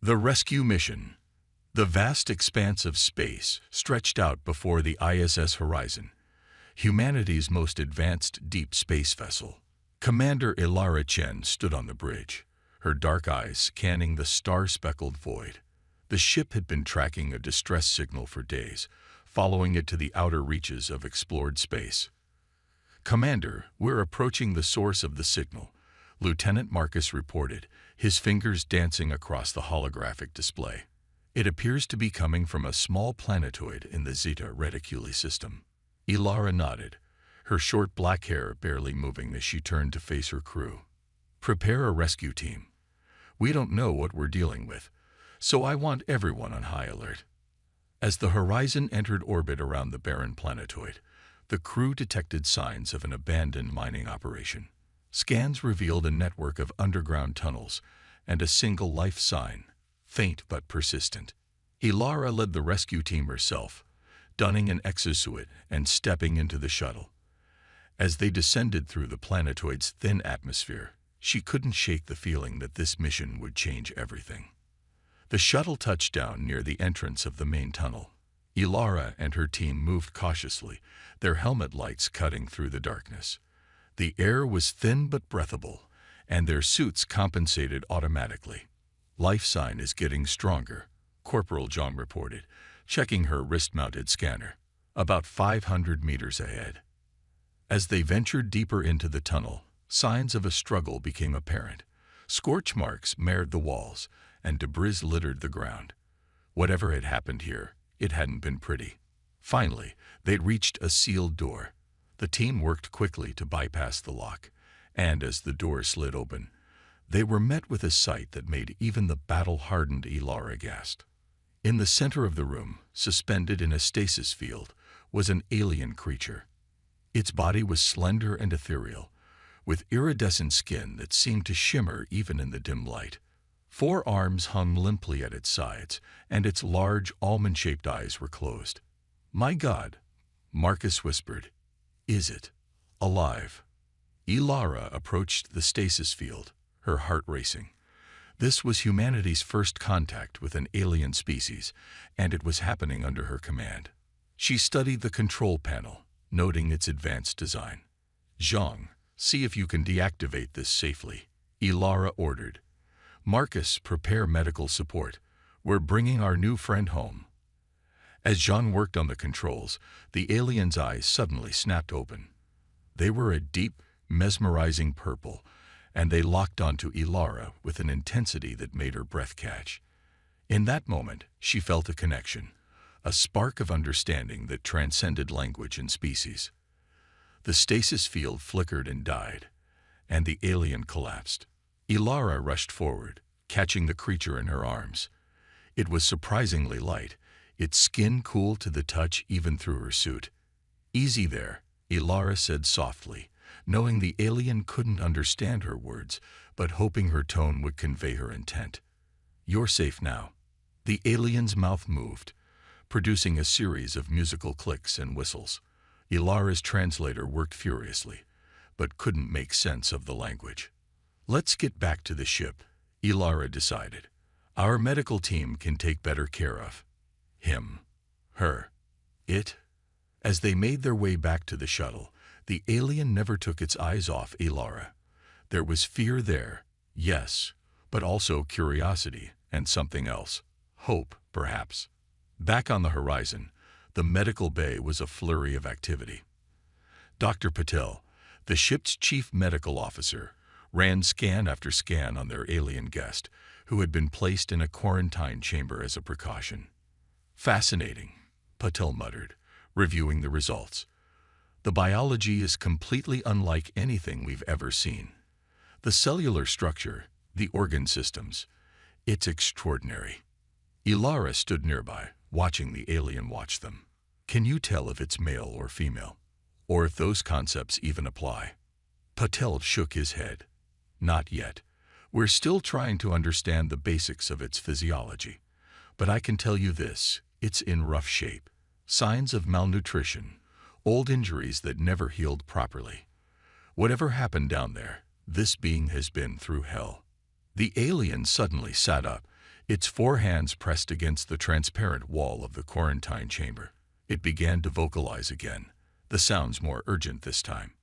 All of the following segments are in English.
The rescue mission. The vast expanse of space stretched out before the ISS horizon, humanity's most advanced deep space vessel. Commander Ilara Chen stood on the bridge, her dark eyes scanning the star-speckled void. The ship had been tracking a distress signal for days, following it to the outer reaches of explored space. "Commander, we're approaching the source of the signal," Lieutenant Marcus reported, his fingers dancing across the holographic display. "It appears to be coming from a small planetoid in the Zeta Reticuli system." Ilara nodded, her short black hair barely moving as she turned to face her crew. "Prepare a rescue team. We don't know what we're dealing with, so I want everyone on high alert." As the horizon entered orbit around the barren planetoid, the crew detected signs of an abandoned mining operation. Scans revealed a network of underground tunnels and a single life sign, faint but persistent. Ilara led the rescue team herself, donning an exosuit and stepping into the shuttle. As they descended through the planetoid's thin atmosphere, she couldn't shake the feeling that this mission would change everything. The shuttle touched down near the entrance of the main tunnel. Ilara and her team moved cautiously, their helmet lights cutting through the darkness. The air was thin but breathable, and their suits compensated automatically. "Life sign is getting stronger," Corporal John reported, checking her wrist-mounted scanner, about 500 meters ahead. As they ventured deeper into the tunnel, signs of a struggle became apparent. Scorch marks marred the walls, and debris littered the ground. Whatever had happened here, it hadn't been pretty. Finally, they'd reached a sealed door. The team worked quickly to bypass the lock, and as the door slid open, they were met with a sight that made even the battle-hardened Ilara gasp. In the center of the room, suspended in a stasis field, was an alien creature. Its body was slender and ethereal, with iridescent skin that seemed to shimmer even in the dim light. 4 arms hung limply at its sides, and its large, almond-shaped eyes were closed. "My God," Marcus whispered. "Is it alive?" Ilara approached the stasis field, her heart racing. This was humanity's first contact with an alien species, and it was happening under her command. She studied the control panel, noting its advanced design. "Zhang, see if you can deactivate this safely," Ilara ordered. "Marcus, prepare medical support. We're bringing our new friend home." As Zhang worked on the controls, the alien's eyes suddenly snapped open. They were a deep, mesmerizing purple, and they locked onto Ilara with an intensity that made her breath catch. In that moment, she felt a connection, a spark of understanding that transcended language and species. The stasis field flickered and died, and the alien collapsed. Ilara rushed forward, catching the creature in her arms. It was surprisingly light, its skin cool to the touch even through her suit. "Easy there," Ilara said softly, knowing the alien couldn't understand her words, but hoping her tone would convey her intent. "You're safe now." The alien's mouth moved, producing a series of musical clicks and whistles. Ilara's translator worked furiously, but couldn't make sense of the language. "Let's get back to the ship," Ilara decided. "Our medical team can take better care of him, her, it." As they made their way back to the shuttle, the alien never took its eyes off Ilara. There was fear there, yes, but also curiosity and something else. Hope, perhaps. Back on the horizon, the medical bay was a flurry of activity. Dr. Patel, the ship's chief medical officer, ran scan after scan on their alien guest, who had been placed in a quarantine chamber as a precaution. "Fascinating," Patel muttered, reviewing the results. "The biology is completely unlike anything we've ever seen. The cellular structure, the organ systems, it's extraordinary." Ilara stood nearby, watching the alien watch them. "Can you tell if it's male or female? Or if those concepts even apply?" Patel shook his head. "Not yet. We're still trying to understand the basics of its physiology. But I can tell you this, it's in rough shape. Signs of malnutrition, old injuries that never healed properly. Whatever happened down there, this being has been through hell." The alien suddenly sat up, Its four hands pressed against the transparent wall of the quarantine chamber. It began to vocalize again, the sounds more urgent this time.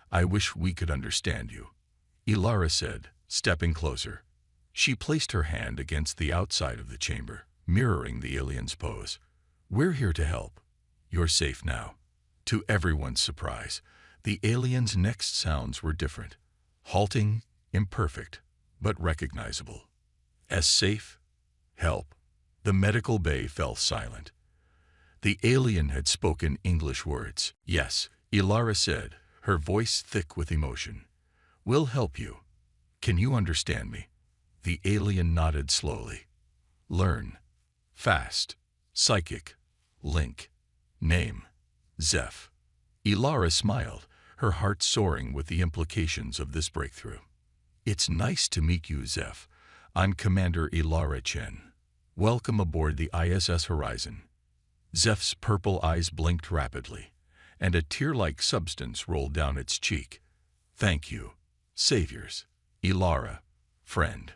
"I wish we could understand you," Ilara said, stepping closer. She placed her hand against the outside of the chamber, mirroring the alien's pose. "We're here to help. You're safe now." To everyone's surprise, the alien's next sounds were different. Halting, imperfect, but recognizable. As safe, help. The medical bay fell silent. The alien had spoken English words. "Yes," Ilara said, her voice thick with emotion. "We'll help you. Can you understand me?" The alien nodded slowly. "Learn. Fast. Psychic. Link. Name. Zeph." Ilara smiled, her heart soaring with the implications of this breakthrough. "It's nice to meet you, Zeph. I'm Commander Ilara Chen. Welcome aboard the ISS Horizon." Zeph's purple eyes blinked rapidly, and a tear-like substance rolled down its cheek. "Thank you, saviors. Ilara, friend."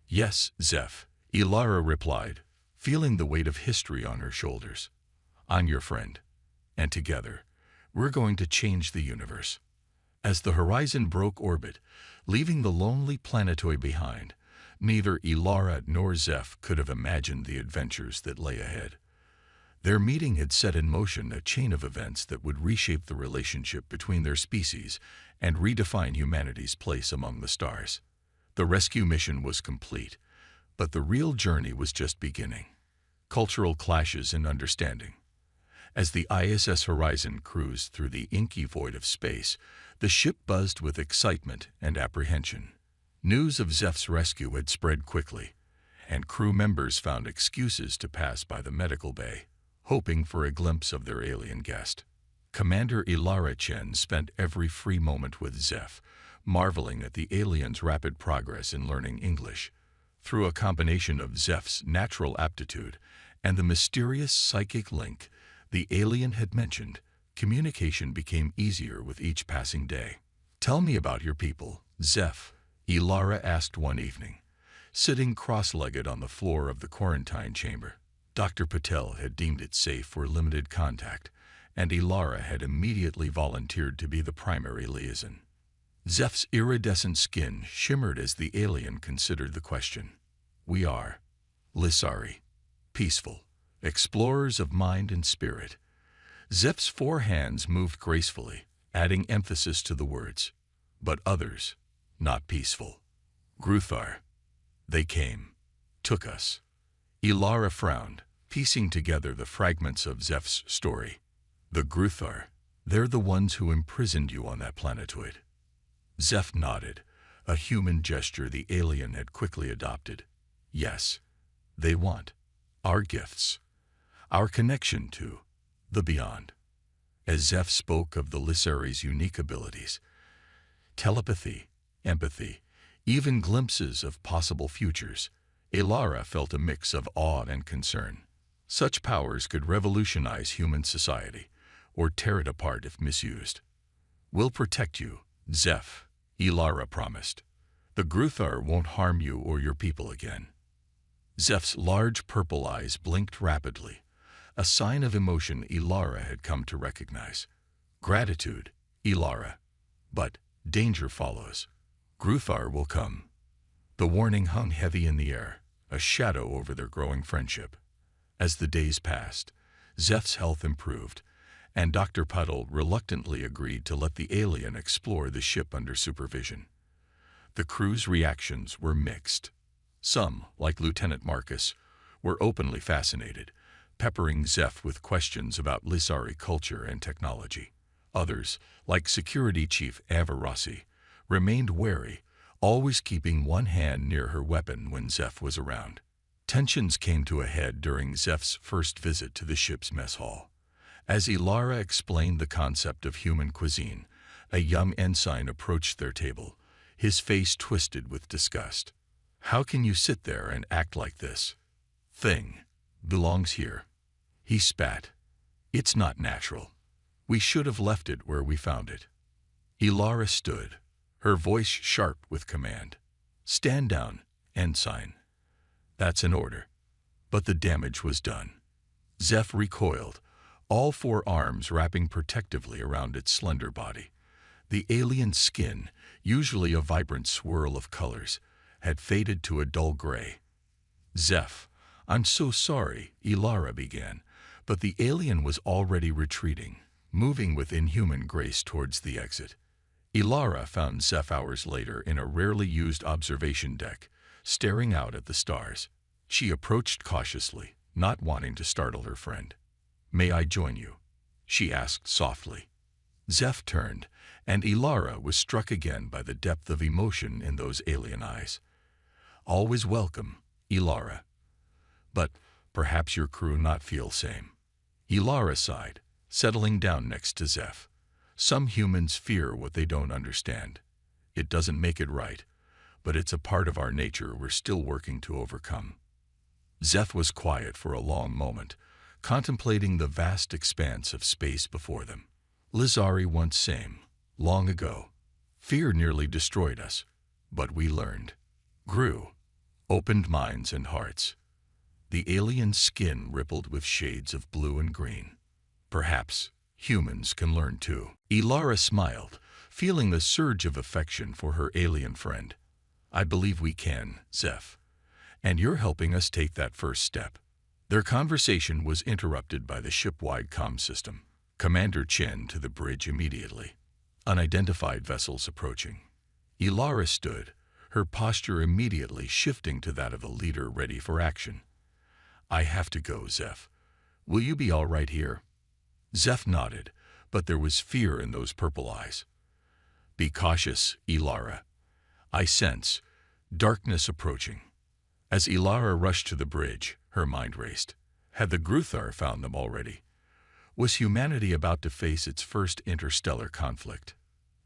"Yes, Zeph," Ilara replied, feeling the weight of history on her shoulders. "I'm your friend, and together, we're going to change the universe." As the Horizon broke orbit, leaving the lonely planetoid behind, neither Ilara nor Zeph could have imagined the adventures that lay ahead. Their meeting had set in motion a chain of events that would reshape the relationship between their species and redefine humanity's place among the stars. The rescue mission was complete, but the real journey was just beginning. Cultural clashes and understanding. As the ISS Horizon cruised through the inky void of space, the ship buzzed with excitement and apprehension. News of Zeph's rescue had spread quickly, and crew members found excuses to pass by the medical bay, hoping for a glimpse of their alien guest. Commander Ilara Chen spent every free moment with Zeph, marveling at the alien's rapid progress in learning English. Through a combination of Zeph's natural aptitude and the mysterious psychic link the alien had mentioned, communication became easier with each passing day. "Tell me about your people, Zeph," Ilara asked one evening, sitting cross-legged on the floor of the quarantine chamber. Dr. Patel had deemed it safe for limited contact, and Ilara had immediately volunteered to be the primary liaison. Zeph's iridescent skin shimmered as the alien considered the question. "We are Lissari, peaceful, explorers of mind and spirit." Zeph's four hands moved gracefully, adding emphasis to the words. "But others, not peaceful. Gruthar. They came, took us." Ilara frowned, piecing together the fragments of Zeph's story. "The Gruthar, they're the ones who imprisoned you on that planetoid." Zeph nodded, a human gesture the alien had quickly adopted. "Yes, they want our gifts, our connection to the beyond." As Zeph spoke of the Lissari's unique abilities, telepathy, empathy, even glimpses of possible futures, Ilara felt a mix of awe and concern. Such powers could revolutionize human society, or tear it apart if misused. "We'll protect you, Zeph," Ilara promised. "The Gruthar won't harm you or your people again." Zeph's large purple eyes blinked rapidly, a sign of emotion Ilara had come to recognize. "Gratitude, Ilara. But danger follows. Gruthar will come." The warning hung heavy in the air, a shadow over their growing friendship. As the days passed, Zeph's health improved, and Dr. Puddle reluctantly agreed to let the alien explore the ship under supervision. The crew's reactions were mixed. Some, like Lieutenant Marcus, were openly fascinated, peppering Zeph with questions about Lissari culture and technology. Others, like Security Chief Ava Rossi, remained wary, always keeping one hand near her weapon when Zeph was around. Tensions came to a head during Zeph's first visit to the ship's mess hall. As Ilara explained the concept of human cuisine, a young ensign approached their table, his face twisted with disgust. "How can you sit there and act like this? Thing belongs here." He spat. "It's not natural. We should have left it where we found it." Ilara stood, her voice sharp with command. "Stand down, ensign." That's an order. But the damage was done. Zeph recoiled, all four arms wrapping protectively around its slender body. The alien skin, usually a vibrant swirl of colors, had faded to a dull gray. "Zeph, I'm so sorry," Ilara began, but the alien was already retreating, moving with inhuman grace towards the exit. Ilara found Zeph hours later in a rarely used observation deck, staring out at the stars. She approached cautiously, not wanting to startle her friend. "May I join you?" she asked softly. Zeph turned, and Ilara was struck again by the depth of emotion in those alien eyes. "Always welcome, Ilara. But perhaps your crew not feel same." Ilara sighed, settling down next to Zeph. "Some humans fear what they don't understand. It doesn't make it right, but it's a part of our nature we're still working to overcome." Zeph was quiet for a long moment, contemplating the vast expanse of space before them. Lizari once sang, long ago, "Fear nearly destroyed us, but we learned, grew, opened minds and hearts." The alien skin rippled with shades of blue and green. "Perhaps humans can learn too." Ilara smiled, feeling the surge of affection for her alien friend. "I believe we can, Zeph. And you're helping us take that first step." Their conversation was interrupted by the ship-wide comm system. "Commander Chen to the bridge immediately. Unidentified vessels approaching." Ilara stood, her posture immediately shifting to that of a leader ready for action. "I have to go, Zeph. Will you be all right here?" Zeph nodded, but there was fear in those purple eyes. "Be cautious, Ilara. I sense darkness approaching." As Ilara rushed to the bridge, her mind raced. Had the Gruthar found them already? Was humanity about to face its first interstellar conflict?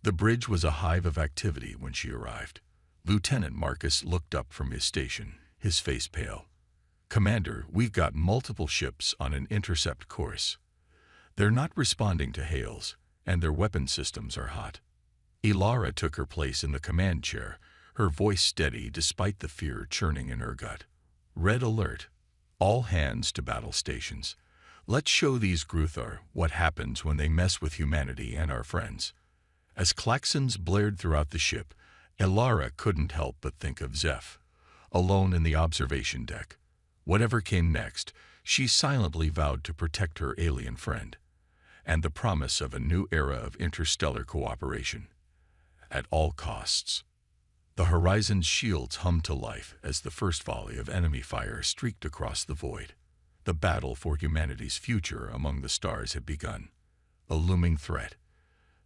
The bridge was a hive of activity when she arrived. Lieutenant Marcus looked up from his station, his face pale. "Commander, we've got multiple ships on an intercept course. They're not responding to hails, and their weapon systems are hot." Ilara took her place in the command chair, her voice steady despite the fear churning in her gut. "Red alert. All hands to battle stations. Let's show these Gruthar what happens when they mess with humanity and our friends." As klaxons blared throughout the ship, Ilara couldn't help but think of Zeph, alone in the observation deck. Whatever came next, she silently vowed to protect her alien friend, and the promise of a new era of interstellar cooperation. At all costs. The horizon's shields hummed to life as the first volley of enemy fire streaked across the void. The battle for humanity's future among the stars had begun. A looming threat.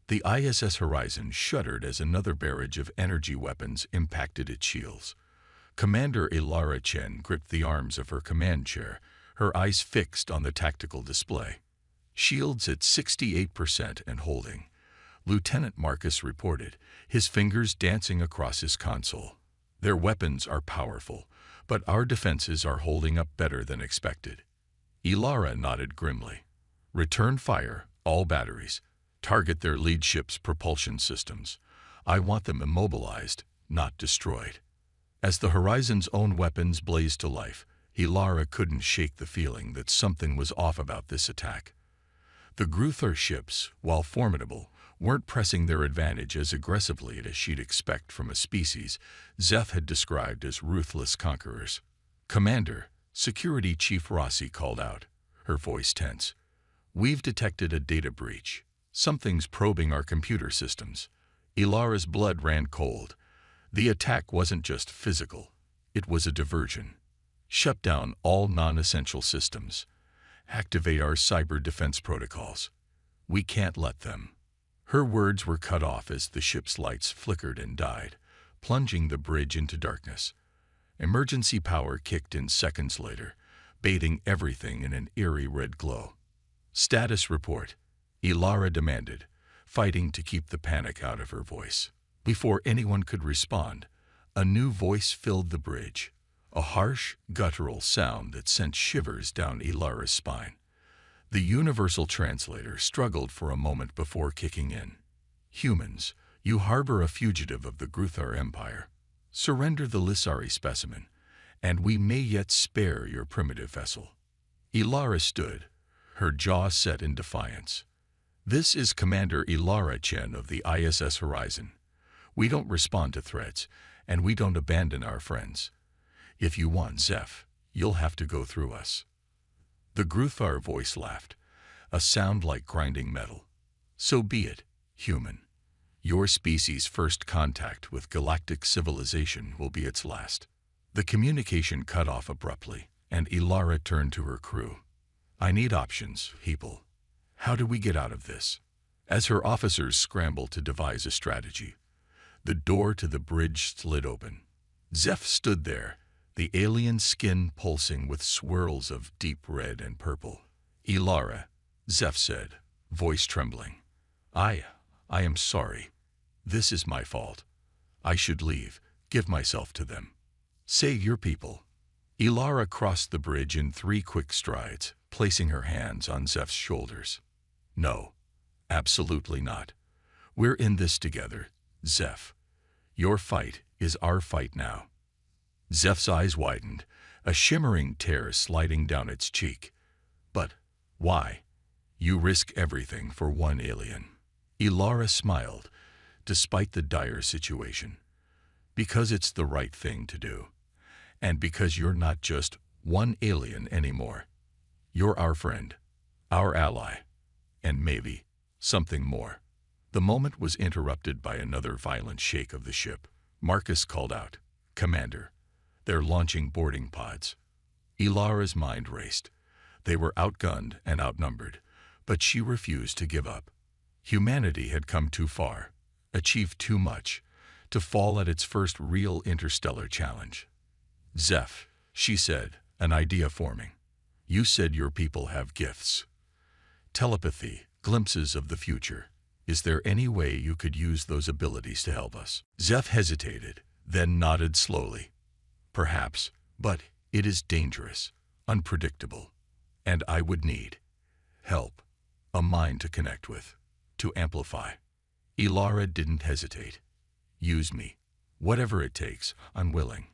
The ISS horizon shuddered as another barrage of energy weapons impacted its shields. Commander Ilara Chen gripped the arms of her command chair, her eyes fixed on the tactical display. "Shields at 68% and holding," Lieutenant Marcus reported, his fingers dancing across his console. "Their weapons are powerful, but our defenses are holding up better than expected." Ilara nodded grimly. "Return fire, all batteries. Target their lead ship's propulsion systems. I want them immobilized, not destroyed." As the horizon's own weapons blazed to life, Ilara couldn't shake the feeling that something was off about this attack. The Gruthar ships, while formidable, weren't pressing their advantage as aggressively as she'd expect from a species Zeph had described as ruthless conquerors. "Commander," Security Chief Rossi called out, her voice tense. "We've detected a data breach. Something's probing our computer systems." Ilara's blood ran cold. The attack wasn't just physical, it was a diversion. "Shut down all non-essential systems. Activate our cyber defense protocols. We can't let them." Her words were cut off as the ship's lights flickered and died, plunging the bridge into darkness. Emergency power kicked in seconds later, bathing everything in an eerie red glow. "Status report," Ilara demanded, fighting to keep the panic out of her voice. Before anyone could respond, a new voice filled the bridge, a harsh, guttural sound that sent shivers down Ilara's spine. The universal translator struggled for a moment before kicking in. "Humans, you harbor a fugitive of the Gruthar Empire. Surrender the Lissari specimen, and we may yet spare your primitive vessel." Ilara stood, her jaw set in defiance. "This is Commander Ilara Chen of the ISS Horizon. We don't respond to threats, and we don't abandon our friends. If you want Zeph, you'll have to go through us." The Gruthar voice laughed, a sound like grinding metal. "So be it, human. Your species' first contact with galactic civilization will be its last." The communication cut off abruptly, and Ilara turned to her crew. "I need options, people. How do we get out of this?" As her officers scrambled to devise a strategy, the door to the bridge slid open. Zeph stood there, the alien skin pulsing with swirls of deep red and purple. "Ilara," Zeph said, voice trembling. I am sorry. This is my fault. I should leave, give myself to them. Save your people." Ilara crossed the bridge in 3 quick strides, placing her hands on Zeph's shoulders. "No, absolutely not. We're in this together, Zeph. Your fight is our fight now." Zeph's eyes widened, a shimmering tear sliding down its cheek. "But why? You risk everything for one alien." Ilara smiled, despite the dire situation. "Because it's the right thing to do. And because you're not just one alien anymore. You're our friend, our ally, and maybe something more." The moment was interrupted by another violent shake of the ship. Marcus called out, "Commander, they're launching boarding pods." Ilara's mind raced. They were outgunned and outnumbered, but she refused to give up. Humanity had come too far, achieved too much, to fall at its first real interstellar challenge. "Zeph," she said, an idea forming. "You said your people have gifts. Telepathy, glimpses of the future. Is there any way you could use those abilities to help us?" Zeph hesitated, then nodded slowly. "Perhaps, but it is dangerous, unpredictable, and I would need help, a mind to connect with, to amplify." Ilara didn't hesitate. "Use me. Whatever it takes, I'm willing."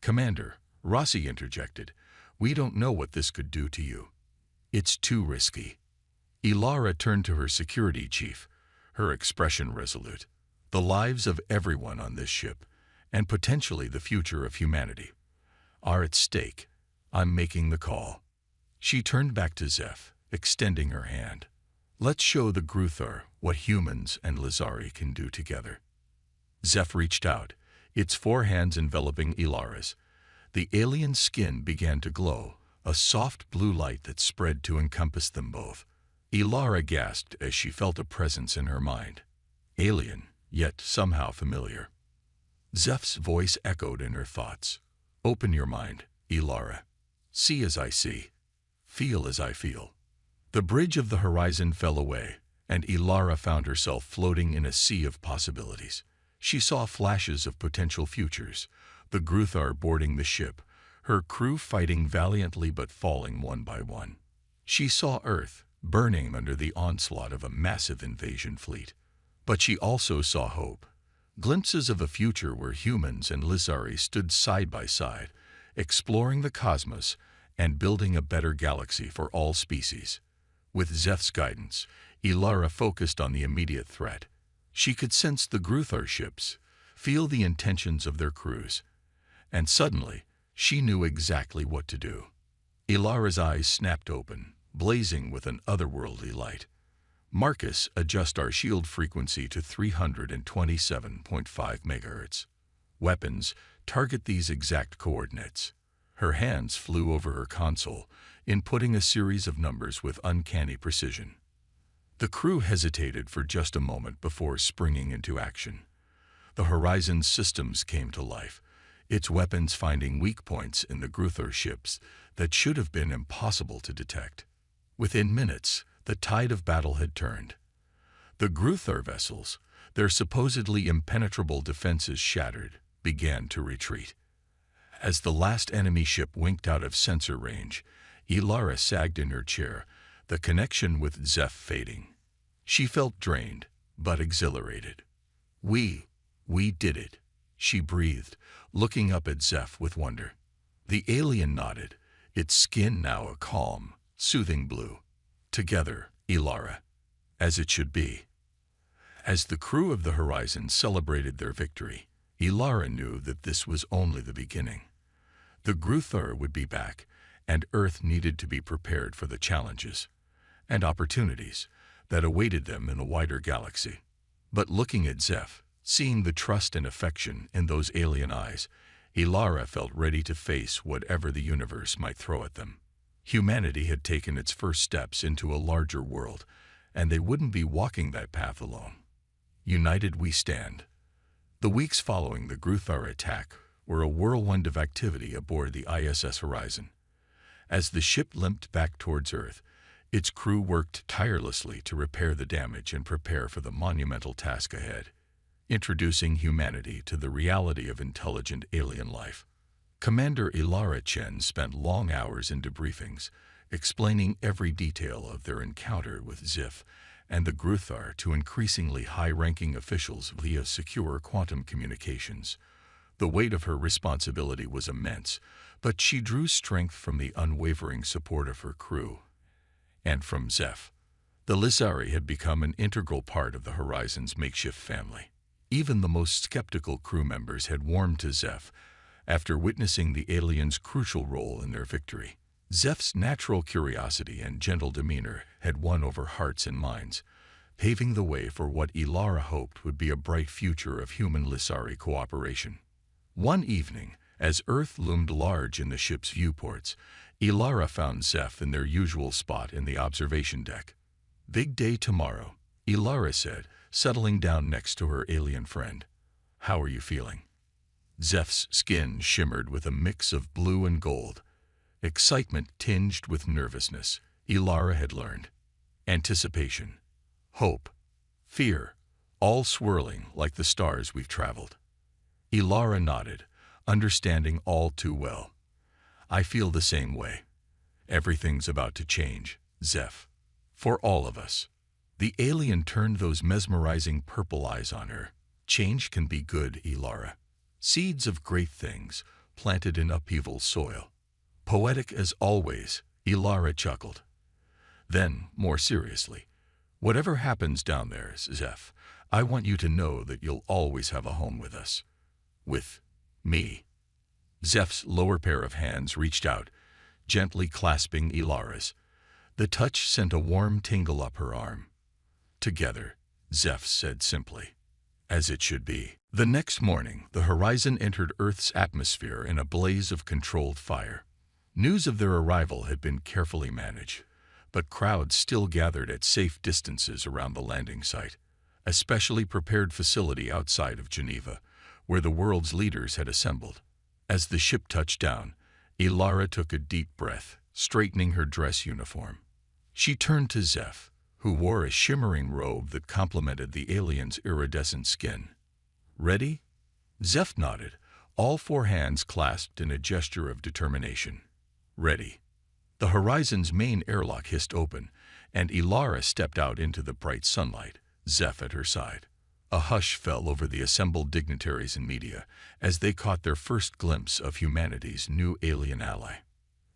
"Commander," Rossi interjected, "we don't know what this could do to you. It's too risky." Ilara turned to her security chief, her expression resolute. "The lives of everyone on this ship, and potentially the future of humanity, are at stake. I'm making the call." She turned back to Zeph, extending her hand. "Let's show the Gruthar what humans and Lizari can do together." Zeph reached out, its 4 hands enveloping Ilara's. The alien skin began to glow, a soft blue light that spread to encompass them both. Ilara gasped as she felt a presence in her mind. Alien, yet somehow familiar. Zeph's voice echoed in her thoughts. "Open your mind, Ilara. See as I see. Feel as I feel." The bridge of the horizon fell away, and Ilara found herself floating in a sea of possibilities. She saw flashes of potential futures, the Gruthar boarding the ship, her crew fighting valiantly but falling one by one. She saw Earth, burning under the onslaught of a massive invasion fleet. But she also saw hope, glimpses of a future where humans and Lizari stood side by side, exploring the cosmos and building a better galaxy for all species. With Zeph's guidance, Ilara focused on the immediate threat. She could sense the Gruthar ships, feel the intentions of their crews, and suddenly she knew exactly what to do. Ilara's eyes snapped open, blazing with an otherworldly light. "Marcus, adjust our shield frequency to 327.5 MHz. Weapons, target these exact coordinates." Her hands flew over her console, inputting a series of numbers with uncanny precision. The crew hesitated for just a moment before springing into action. The Horizon's systems came to life, its weapons finding weak points in the Gruthar ships that should have been impossible to detect. Within minutes, the tide of battle had turned. The Gruthar vessels, their supposedly impenetrable defenses shattered, began to retreat. As the last enemy ship winked out of sensor range, Ilara sagged in her chair, the connection with Zeph fading. She felt drained, but exhilarated. We did it," she breathed, looking up at Zeph with wonder. The alien nodded, its skin now a calm, soothing blue. Together, Ilara, as it should be. As the crew of the Horizon celebrated their victory, Ilara knew that this was only the beginning. The Gruthur would be back, and Earth needed to be prepared for the challenges and opportunities that awaited them in a wider galaxy. But looking at Zeph, seeing the trust and affection in those alien eyes, Ilara felt ready to face whatever the universe might throw at them. Humanity had taken its first steps into a larger world, and they wouldn't be walking that path alone. United we stand. The weeks following the Gruthur attack were a whirlwind of activity aboard the ISS Horizon. As the ship limped back towards Earth, its crew worked tirelessly to repair the damage and prepare for the monumental task ahead, introducing humanity to the reality of intelligent alien life. Commander Ilara Chen spent long hours in debriefings, explaining every detail of their encounter with Ziph and the Gruthur to increasingly high-ranking officials via secure quantum communications. The weight of her responsibility was immense, but she drew strength from the unwavering support of her crew and from Zeph. The Lizari had become an integral part of the Horizon's makeshift family. Even the most skeptical crew members had warmed to Zeph after witnessing the aliens' crucial role in their victory. Zeph's natural curiosity and gentle demeanor had won over hearts and minds, paving the way for what Ilara hoped would be a bright future of human-Lizari cooperation. One evening, as Earth loomed large in the ship's viewports, Ilara found Zeph in their usual spot in the observation deck. "Big day tomorrow," Ilara said, settling down next to her alien friend. "How are you feeling?" Zeph's skin shimmered with a mix of blue and gold. Excitement tinged with nervousness, Ilara had learned. Anticipation, hope, fear, all swirling like the stars we've traveled. Ilara nodded, understanding all too well. "I feel the same way. Everything's about to change, Zeph. For all of us." The alien turned those mesmerizing purple eyes on her. "Change can be good, Ilara. Seeds of great things planted in upheaval soil." "Poetic as always," Ilara chuckled. Then, more seriously, "Whatever happens down there, Zeph, I want you to know that you'll always have a home with us. With me." Zeph's lower pair of hands reached out, gently clasping Ilara's. The touch sent a warm tingle up her arm. "Together," Zeph said simply. "As it should be." The next morning, the Horizon entered Earth's atmosphere in a blaze of controlled fire. News of their arrival had been carefully managed, but crowds still gathered at safe distances around the landing site, a specially prepared facility outside of Geneva, where the world's leaders had assembled. As the ship touched down, Ilara took a deep breath, straightening her dress uniform. She turned to Zeph, who wore a shimmering robe that complemented the alien's iridescent skin. "Ready?" Zeph nodded, all four hands clasped in a gesture of determination. "Ready." The Horizon's main airlock hissed open, and Ilara stepped out into the bright sunlight, Zeph at her side. A hush fell over the assembled dignitaries and media as they caught their first glimpse of humanity's new alien ally.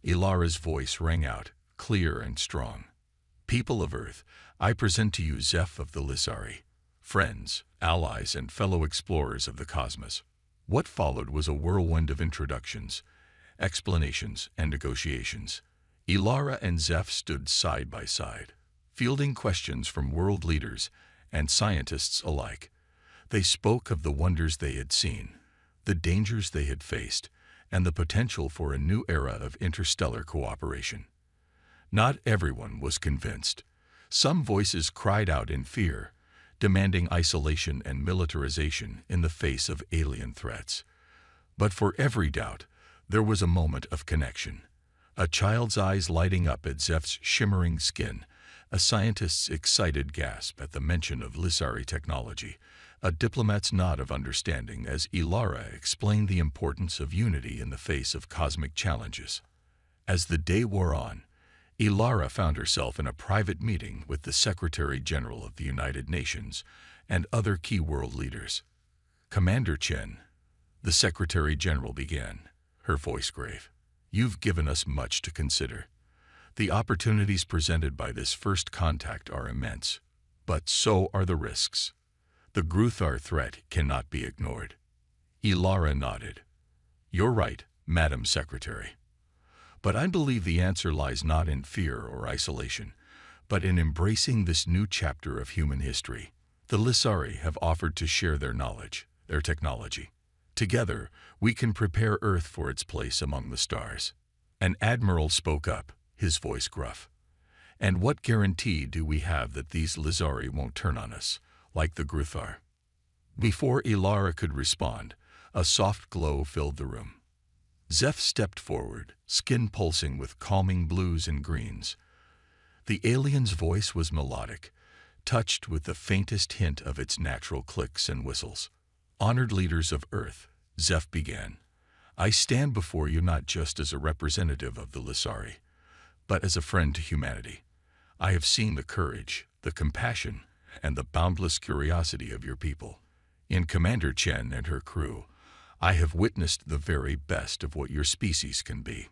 Ilara's voice rang out, clear and strong. "People of Earth, I present to you Zeph of the Lizari, friends, allies, and fellow explorers of the cosmos." What followed was a whirlwind of introductions, explanations, and negotiations. Ilara and Zeph stood side by side, fielding questions from world leaders and scientists alike. They spoke of the wonders they had seen, the dangers they had faced, and the potential for a new era of interstellar cooperation. Not everyone was convinced. Some voices cried out in fear, demanding isolation and militarization in the face of alien threats. But for every doubt, there was a moment of connection. A child's eyes lighting up at Zeph's shimmering skin, a scientist's excited gasp at the mention of Lizari technology, a diplomat's nod of understanding as Ilara explained the importance of unity in the face of cosmic challenges. As the day wore on, Ilara found herself in a private meeting with the Secretary General of the United Nations and other key world leaders. "Commander Chen," the Secretary General began, her voice grave. You've given us much to consider. The opportunities presented by this first contact are immense, but so are the risks. The Gruthar threat cannot be ignored. Ilara nodded. You're right, Madam Secretary. But I believe the answer lies not in fear or isolation, but in embracing this new chapter of human history. The Lissari have offered to share their knowledge, their technology. Together, we can prepare Earth for its place among the stars. An admiral spoke up, his voice gruff. And what guarantee do we have that these Lissari won't turn on us, like the Gruthar? Before Ilara could respond, a soft glow filled the room. Zeph stepped forward, skin pulsing with calming blues and greens. The alien's voice was melodic, touched with the faintest hint of its natural clicks and whistles. Honored leaders of Earth, Zeph began, I stand before you not just as a representative of the Lissari, but as a friend to humanity. I have seen the courage, the compassion, and the boundless curiosity of your people. In Commander Chen and her crew, I have witnessed the very best of what your species can be.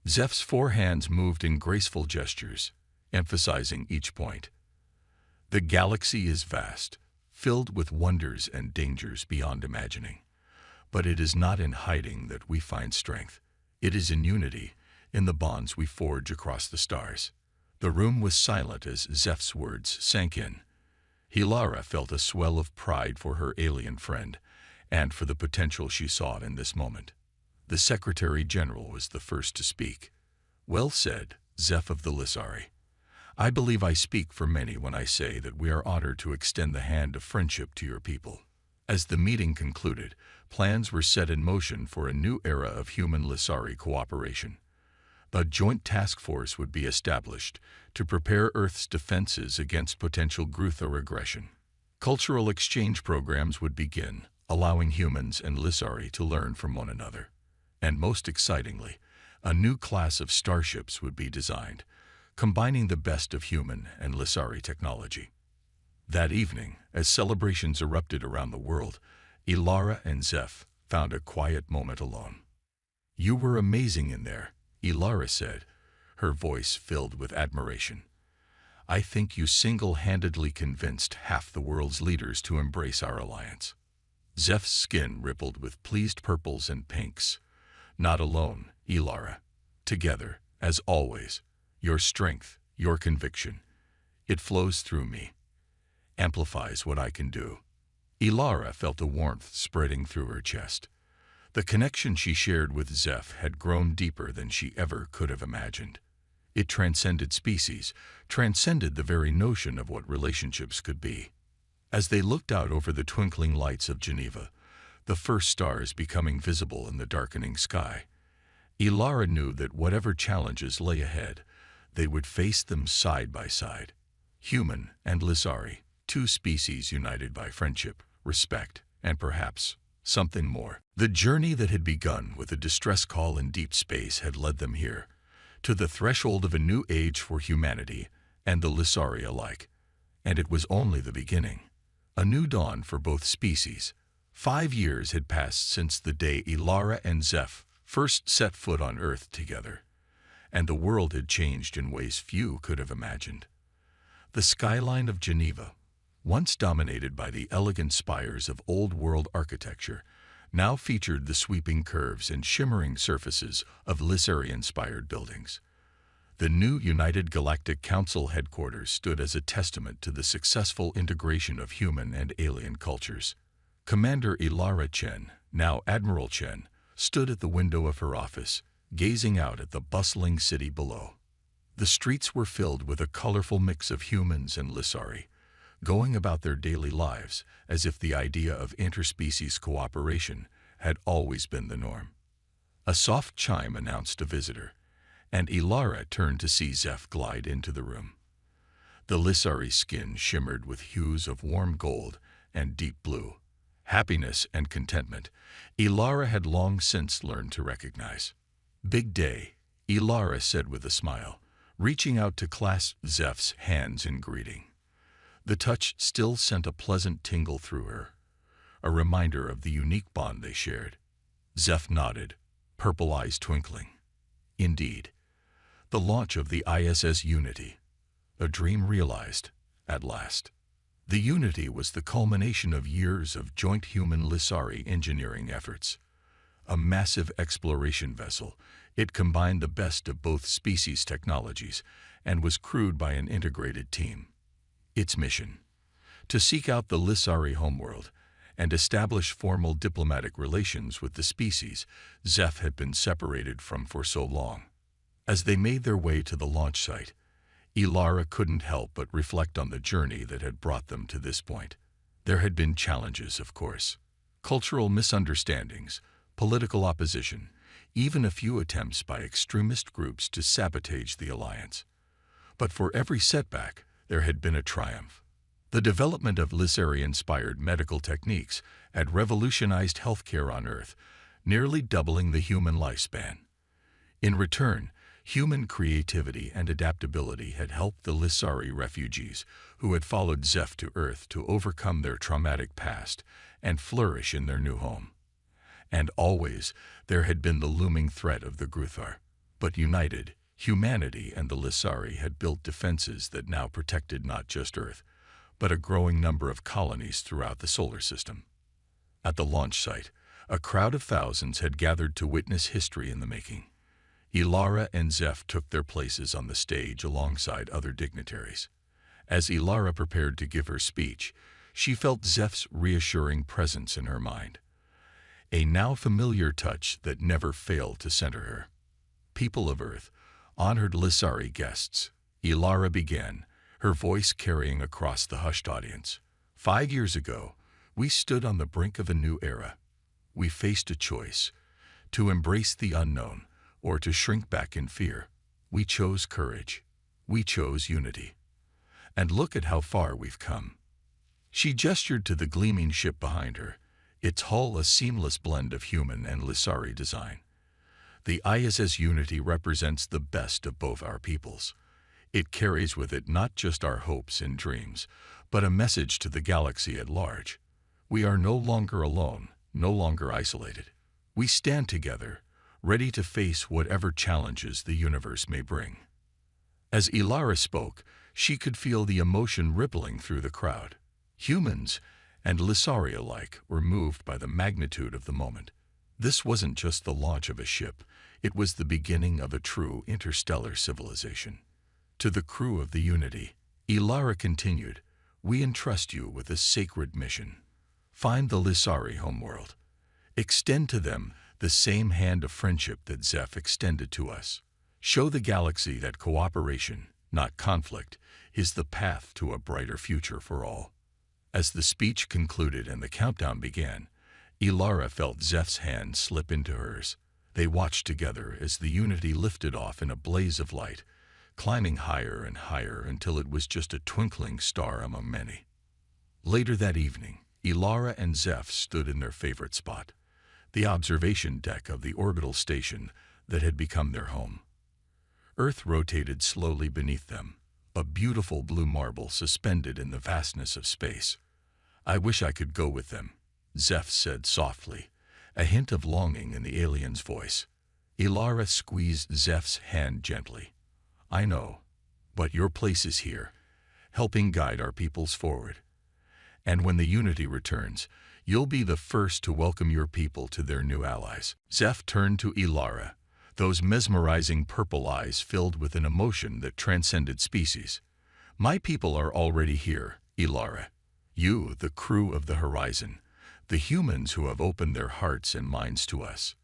Zeph's four hands moved in graceful gestures, emphasizing each point. The galaxy is vast, filled with wonders and dangers beyond imagining. But it is not in hiding that we find strength. It is in unity, in the bonds we forge across the stars. The room was silent as Zeph's words sank in. Ilara felt a swell of pride for her alien friend, and for the potential she saw in this moment. The Secretary General was the first to speak. Well said, Zeph of the Lissari. I believe I speak for many when I say that we are honored to extend the hand of friendship to your people. As the meeting concluded, plans were set in motion for a new era of human-Lissari cooperation. A joint task force would be established to prepare Earth's defenses against potential Gruthar aggression. Cultural exchange programs would begin, allowing humans and Lissari to learn from one another. And most excitingly, a new class of starships would be designed, combining the best of human and Lissari technology. That evening, as celebrations erupted around the world, Ilara and Zeph found a quiet moment alone. You were amazing in there, Ilara said, her voice filled with admiration. I think you single-handedly convinced half the world's leaders to embrace our alliance. Zeph's skin rippled with pleased purples and pinks. Not alone, Ilara. Together, as always. Your strength, your conviction. It flows through me. Amplifies what I can do. Ilara felt a warmth spreading through her chest. The connection she shared with Zeph had grown deeper than she ever could have imagined. It transcended species, transcended the very notion of what relationships could be. As they looked out over the twinkling lights of Geneva, the first stars becoming visible in the darkening sky, Ilara knew that whatever challenges lay ahead, they would face them side by side. Human and Lissari, two species united by friendship, respect, and perhaps something more. The journey that had begun with a distress call in deep space had led them here, to the threshold of a new age for humanity and the Lissari alike. And it was only the beginning. A new dawn for both species. 5 years had passed since the day Ilara and Zeph first set foot on Earth together, and the world had changed in ways few could have imagined. The skyline of Geneva, once dominated by the elegant spires of old-world architecture, now featured the sweeping curves and shimmering surfaces of Lissari-inspired buildings. The new United Galactic Council headquarters stood as a testament to the successful integration of human and alien cultures. Commander Ilara Chen, now Admiral Chen, stood at the window of her office, gazing out at the bustling city below. The streets were filled with a colorful mix of humans and Lissari, going about their daily lives as if the idea of interspecies cooperation had always been the norm. A soft chime announced a visitor, and Ilara turned to see Zeph glide into the room. The Lissari skin shimmered with hues of warm gold and deep blue. Happiness and contentment Ilara had long since learned to recognize. Big day, Ilara said with a smile, reaching out to clasp Zeph's hands in greeting. The touch still sent a pleasant tingle through her, a reminder of the unique bond they shared. Zeph nodded, purple eyes twinkling. Indeed, the launch of the ISS Unity, a dream realized at last. The Unity was the culmination of years of joint human-Lissari engineering efforts. A massive exploration vessel, it combined the best of both species' technologies and was crewed by an integrated team. Its mission: to seek out the Lissari homeworld and establish formal diplomatic relations with the species Zeph had been separated from for so long. As they made their way to the launch site, Ilara couldn't help but reflect on the journey that had brought them to this point. There had been challenges, of course. Cultural misunderstandings, political opposition, even a few attempts by extremist groups to sabotage the alliance. But for every setback, there had been a triumph. The development of Lissari-inspired medical techniques had revolutionized healthcare on Earth, nearly doubling the human lifespan. In return, human creativity and adaptability had helped the Lissari refugees who had followed Zeph to Earth to overcome their traumatic past and flourish in their new home. And always, there had been the looming threat of the Gruthar. But united, humanity and the Lissari had built defenses that now protected not just Earth, but a growing number of colonies throughout the solar system. At the launch site, a crowd of thousands had gathered to witness history in the making. Ilara and Zeph took their places on the stage alongside other dignitaries. As Ilara prepared to give her speech, she felt Zeph's reassuring presence in her mind. A now familiar touch that never failed to center her. People of Earth, honored Lissari guests, Ilara began, her voice carrying across the hushed audience. 5 years ago, we stood on the brink of a new era. We faced a choice: to embrace the unknown, or to shrink back in fear. We chose courage. We chose unity. And look at how far we've come. She gestured to the gleaming ship behind her, its hull a seamless blend of human and Lissari design. The ISS Unity represents the best of both our peoples. It carries with it not just our hopes and dreams, but a message to the galaxy at large. We are no longer alone, no longer isolated. We stand together, ready to face whatever challenges the universe may bring. As Ilara spoke, she could feel the emotion rippling through the crowd. Humans and Lissari alike were moved by the magnitude of the moment. This wasn't just the launch of a ship, it was the beginning of a true interstellar civilization. To the crew of the Unity, Ilara continued, "We entrust you with a sacred mission. Find the Lissari homeworld. Extend to them the same hand of friendship that Zeph extended to us. Show the galaxy that cooperation, not conflict, is the path to a brighter future for all." As the speech concluded and the countdown began, Ilara felt Zeph's hand slip into hers. They watched together as the Unity lifted off in a blaze of light, climbing higher and higher until it was just a twinkling star among many. Later that evening, Ilara and Zeph stood in their favorite spot, the observation deck of the orbital station that had become their home. Earth rotated slowly beneath them, a beautiful blue marble suspended in the vastness of space. "I wish I could go with them," Zeph said softly, a hint of longing in the alien's voice. Ilara squeezed Zeph's hand gently. "I know, but your place is here, helping guide our peoples forward. And when the Unity returns, you'll be the first to welcome your people to their new allies." Zeph turned to Ilara, those mesmerizing purple eyes filled with an emotion that transcended species. "My people are already here, Ilara. You, the crew of the horizon, the humans who have opened their hearts and minds to us.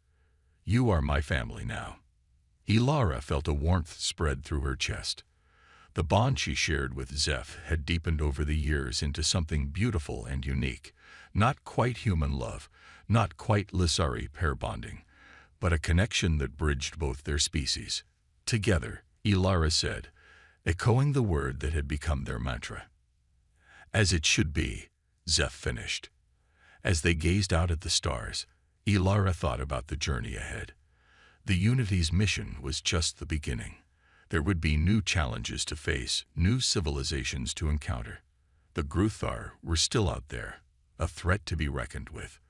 You are my family now." Ilara felt a warmth spread through her chest. The bond she shared with Zeph had deepened over the years into something beautiful and unique. Not quite human love, not quite Lissari pair bonding, but a connection that bridged both their species. Together, Ilara said, echoing the word that had become their mantra. "As it should be," Zeph finished. As they gazed out at the stars, Ilara thought about the journey ahead. The Unity's mission was just the beginning. There would be new challenges to face, new civilizations to encounter. The Gruthar were still out there, a threat to be reckoned with.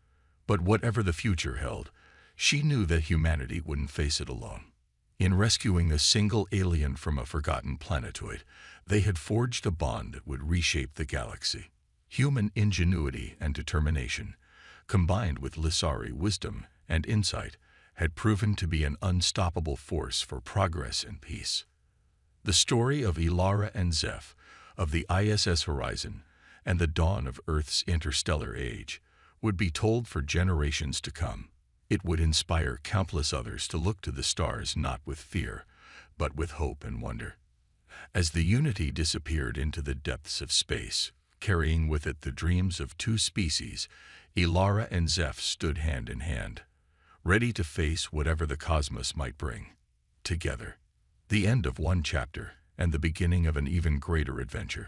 But whatever the future held, she knew that humanity wouldn't face it alone. In rescuing a single alien from a forgotten planetoid, they had forged a bond that would reshape the galaxy. Human ingenuity and determination, combined with Lissari wisdom and insight, had proven to be an unstoppable force for progress and peace. The story of Ilara and Zeph, of the ISS Horizon, and the dawn of Earth's interstellar age would be told for generations to come. It would inspire countless others to look to the stars not with fear, but with hope and wonder. As the Unity disappeared into the depths of space, carrying with it the dreams of two species, Ilara and Zeph stood hand in hand, ready to face whatever the cosmos might bring. Together. The end of one chapter and the beginning of an even greater adventure.